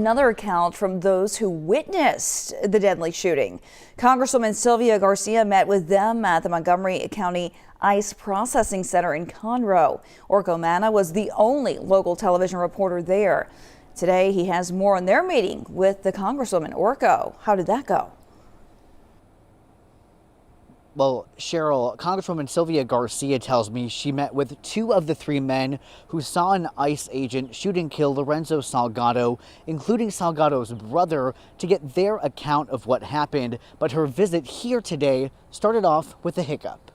Another account from those who witnessed the deadly shooting. Congresswoman Sylvia Garcia met with them at the Montgomery County ICE Processing Center in Conroe. Orko Manna was the only local television reporter there. Today he has more on their meeting with the Congresswoman. Orko, how did that go? Well, Cheryl, Congresswoman Sylvia Garcia tells me she met with two of the three men who saw an ICE agent shoot and kill Lorenzo Salgado, including Salgado's brother, to get their account of what happened. But her visit here today started off with a hiccup.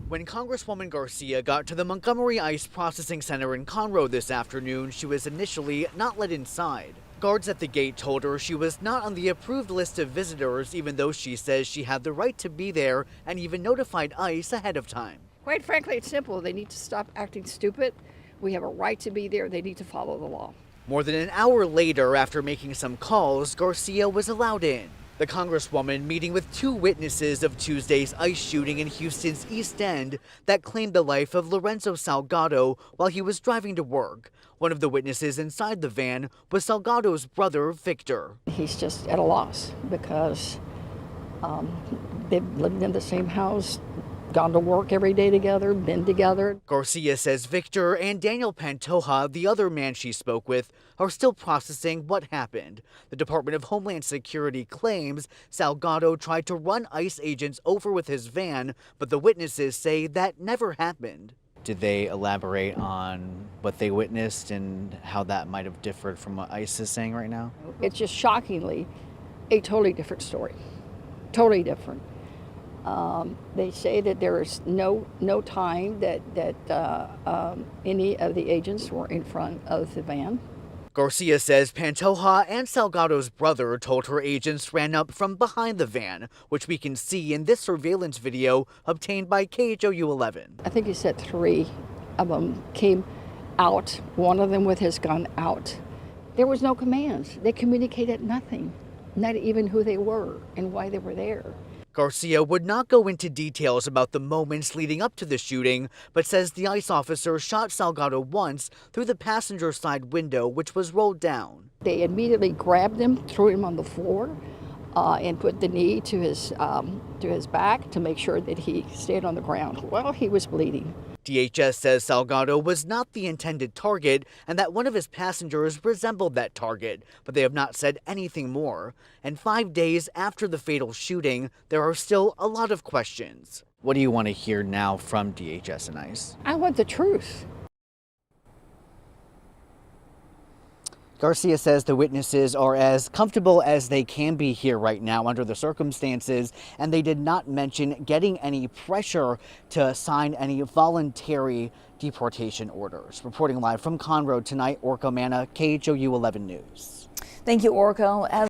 When Congresswoman Garcia got to the Montgomery ICE Processing Center in Conroe this afternoon, she was initially not let inside. Guards at the gate told her she was not on the approved list of visitors, even though she says she had the right to be there and even notified ICE ahead of time. Quite frankly, it's simple. They need to stop acting stupid. We have a right to be there. They need to follow the law. More than an hour later, after making some calls, Garcia was allowed in. The Congresswoman meeting with two witnesses of Tuesday's ICE shooting in Houston's East End that claimed the life of Lorenzo Salgado while he was driving to work. One of the witnesses inside the van was Salgado's brother, Victor. He's just at a loss because they've lived in the same house, gone to work every day together, been together. Garcia says Victor and Daniel Pantoja, the other man she spoke with, are still processing what happened. The Department of Homeland Security claims Salgado tried to run ICE agents over with his van, but the witnesses say that never happened. Did they elaborate on what they witnessed and how that might have differed from what ICE is saying right now? It's just shockingly a totally different story. Totally different. They say that there is no time that any of the agents were in front of the van. Garcia says Pantoja and Salgado's brother told her agents ran up from behind the van, which we can see in this surveillance video obtained by KHOU 11. I think he said three of them came out, one of them with his gun out. There was no commands. They communicated nothing, not even who they were and why they were there. Garcia would not go into details about the moments leading up to the shooting, but says the ICE officer shot Salgado once through the passenger side window, which was rolled down. They immediately grabbed him, threw him on the floor, and put the knee to his back to make sure that he stayed on the ground. Well, he was bleeding. DHS says Salgado was not the intended target and that one of his passengers resembled that target, but they have not said anything more. And 5 days after the fatal shooting, there are still a lot of questions. What do you want to hear now from DHS and ICE? I want the truth. Garcia says the witnesses are as comfortable as they can be here right now under the circumstances, and they did not mention getting any pressure to sign any voluntary deportation orders. Reporting live from Conroe tonight, Orko Manna, KHOU 11 News. Thank you, Orko.